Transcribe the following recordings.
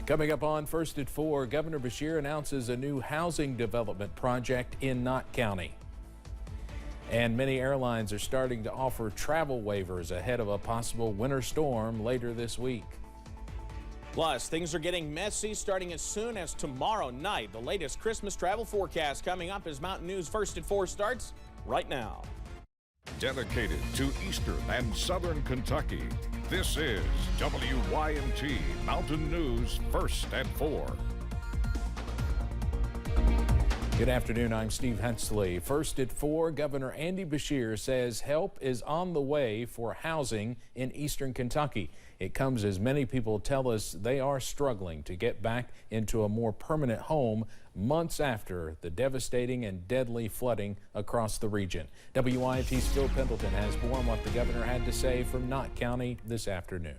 Coming up on First at 4, Governor Beshear announces a new housing development project in Knott County. And many airlines are starting to offer travel waivers ahead of a possible winter storm later this week. Plus, things are getting messy starting as soon as tomorrow night. The latest Christmas travel forecast coming up as Mountain News First at 4 starts right now. Dedicated to Eastern and Southern Kentucky, this is WYMT Mountain News First at 4. Good afternoon, I'm Steve Hensley. First at 4, Governor Andy Beshear says help is on the way for housing in Eastern Kentucky. It comes as many people tell us they are struggling to get back into a more permanent home months after the devastating and deadly flooding across the region. WYMT's Phil Pendleton has more on what the governor had to say from Knott County this afternoon.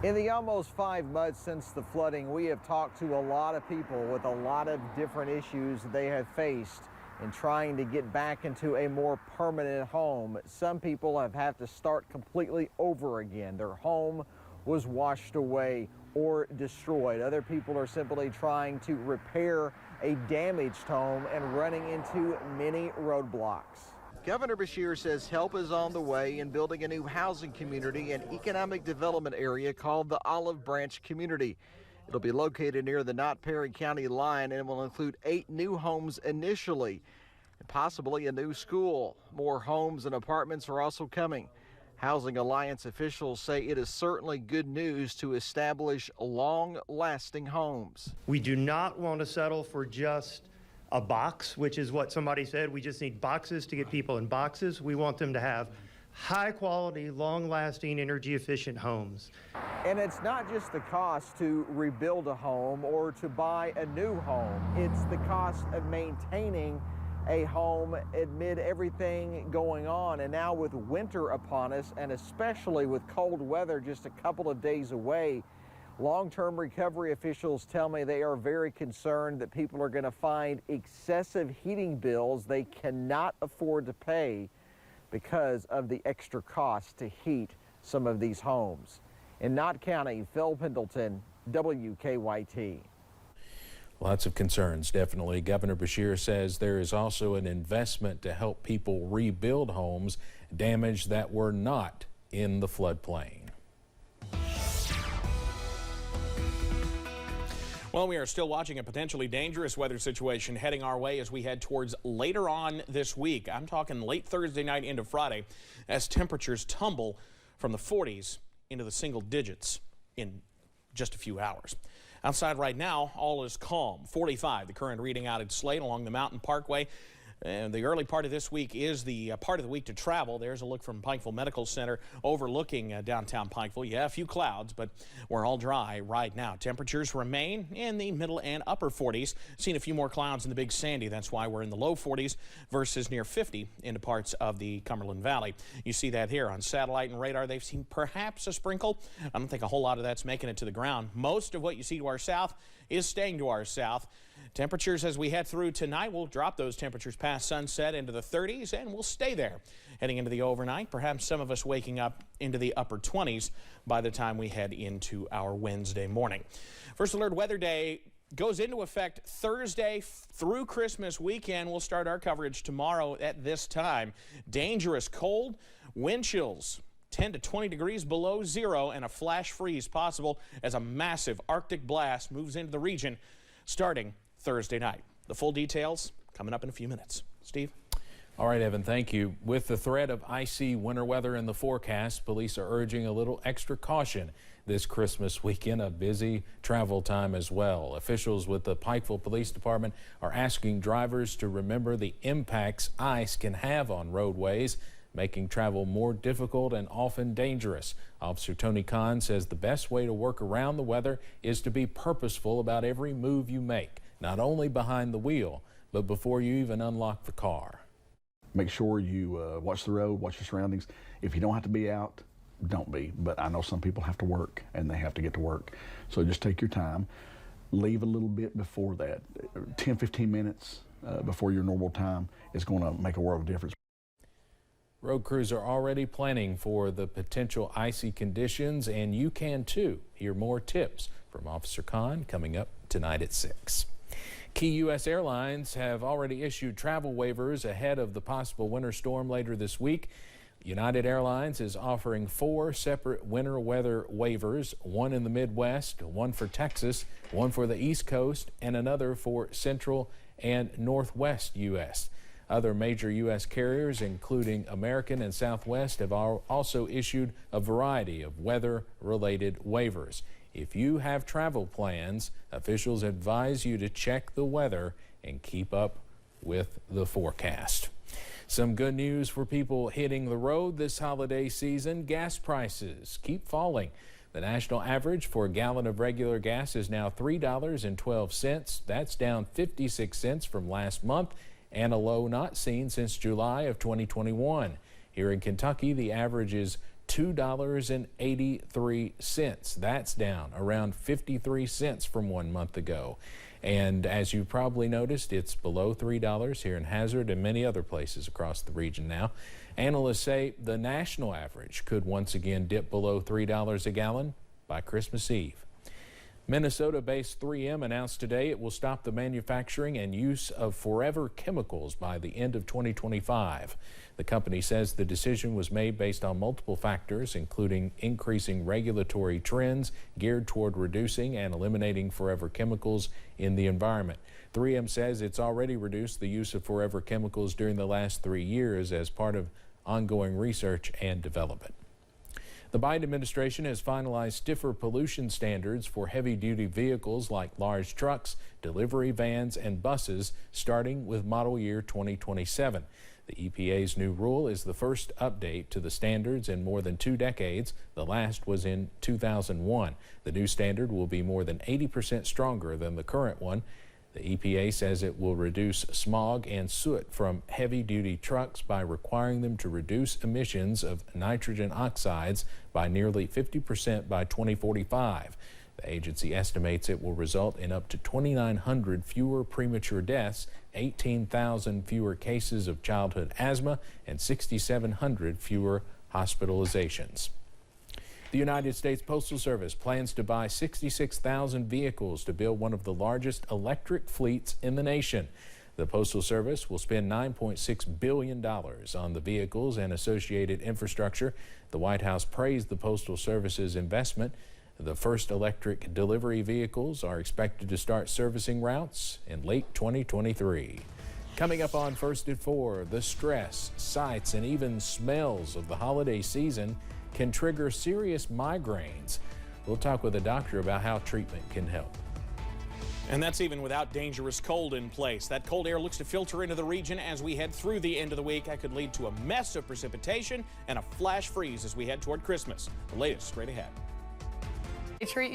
In the almost 5 months since the flooding, we have talked to a lot of people with a lot of different issues they have faced in trying to get back into a more permanent home. Some people have had to start completely over again. Their home was washed away or destroyed. Other people are simply trying to repair a damaged home and running into many roadblocks. Governor Beshear says help is on the way in building a new housing community and economic development area called the Olive Branch Community. It'll be located near the Knott Perry County line and will include 8 new homes initially and possibly a new school. More homes and apartments are also coming. Housing Alliance officials say it is certainly good news to establish long-lasting homes. We do not want to settle for just a box, which is what somebody said. We just need boxes to get people in boxes. We want them to have high quality, long lasting, energy efficient homes. And it's not just the cost to rebuild a home or to buy a new home. It's the cost of maintaining a home amid everything going on. And now with winter upon us, and especially with cold weather just a couple of days away, long-term recovery officials tell me they are very concerned that people are going to find excessive heating bills they cannot afford to pay because of the extra cost to heat some of these homes. In Knott County, Phil Pendleton, WKYT. Lots of concerns, definitely. Governor Beshear says there is also an investment to help people rebuild homes damaged that were not in the floodplain. Well, we are still watching a potentially dangerous weather situation heading our way as we head towards later on this week. I'm talking late Thursday night into Friday as temperatures tumble from the 40s into the single digits in just a few hours. Outside right now, all is calm. 45, the current reading out at Slate along the Mountain Parkway. And the early part of this week is the part of the week to travel. There's a look from Pikeville Medical Center overlooking downtown Pikeville. Yeah, a few clouds, but we're all dry right now. Temperatures remain in the middle and upper 40s. Seen a few more clouds in the Big Sandy. That's why we're in the low 40s versus near 50 into parts of the Cumberland Valley. You see that here on satellite and radar. They've seen perhaps a sprinkle. I don't think a whole lot of that's making it to the ground. Most of what you see to our south is staying to our south. Temperatures as we head through tonight, we'll drop those temperatures past sunset into the 30s and we'll stay there. Heading into the overnight, perhaps some of us waking up into the upper 20s by the time we head into our Wednesday morning. First Alert Weather Day goes into effect Thursday through Christmas weekend. We'll start our coverage tomorrow at this time. Dangerous cold, wind chills 10 to 20 degrees below zero, and a flash freeze possible as a massive Arctic blast moves into the region starting Thursday night. The full details coming up in a few minutes. Steve? All right, Evan, thank you. With the threat of icy winter weather in the forecast, police are urging a little extra caution this Christmas weekend, a busy travel time as well. Officials with the Pikeville Police Department are asking drivers to remember the impacts ice can have on roadways, making travel more difficult and often dangerous. Officer Tony Kahn says the best way to work around the weather is to be purposeful about every move you make, not only behind the wheel, but before you even unlock the car. Make sure you watch the road, watch your surroundings. If you don't have to be out, don't be. But I know some people have to work and they have to get to work. So just take your time. Leave a little bit before that. 10, 15 minutes before your normal time is going to make a world of difference. Road crews are already planning for the potential icy conditions, and you can too. Hear more tips from Officer Khan coming up tonight at 6. Key U.S. airlines have already issued travel waivers ahead of the possible winter storm later this week. United Airlines is offering 4 separate winter weather waivers, one in the Midwest, one for Texas, one for the East Coast, and another for Central and Northwest U.S. Other major U.S. carriers, including American and Southwest, have also issued a variety of weather-related waivers. If you have travel plans, officials advise you to check the weather and keep up with the forecast. Some good news for people hitting the road this holiday season. Gas prices keep falling. The national average for a gallon of regular gas is now $3.12. That's down 56 cents from last month and a low not seen since July of 2021. Here in Kentucky, the average is $2.83. That's down around 53 cents from 1 month ago. And as you probably noticed, it's below $3 here in Hazard and many other places across the region now. Analysts say the national average could once again dip below $3 a gallon by Christmas Eve. Minnesota-based 3M announced today it will stop the manufacturing and use of forever chemicals by the end of 2025. The company says the decision was made based on multiple factors, including increasing regulatory trends geared toward reducing and eliminating forever chemicals in the environment. 3M says it's already reduced the use of forever chemicals during the last 3 years as part of ongoing research and development. The Biden administration has finalized stiffer pollution standards for heavy-duty vehicles like large trucks, delivery vans, and buses, starting with model year 2027. The EPA's new rule is the first update to the standards in more than 2 decades. The last was in 2001. The new standard will be more than 80% stronger than the current one. The EPA says it will reduce smog and soot from heavy-duty trucks by requiring them to reduce emissions of nitrogen oxides by nearly 50% by 2045. The agency estimates it will result in up to 2,900 fewer premature deaths, 18,000 fewer cases of childhood asthma, and 6,700 fewer hospitalizations. The United States Postal Service plans to buy 66,000 vehicles to build one of the largest electric fleets in the nation. The Postal Service will spend $9.6 billion on the vehicles and associated infrastructure. The White House praised the Postal Service's investment. The first electric delivery vehicles are expected to start servicing routes in late 2023. Coming up on First at 4, the stress, sights, and even smells of the holiday season can trigger serious migraines. We'll talk with a doctor about how treatment can help. And that's even without dangerous cold in place. That cold air looks to filter into the region as we head through the end of the week. That could lead to a mess of precipitation and a flash freeze as we head toward Christmas. The latest straight ahead. They treat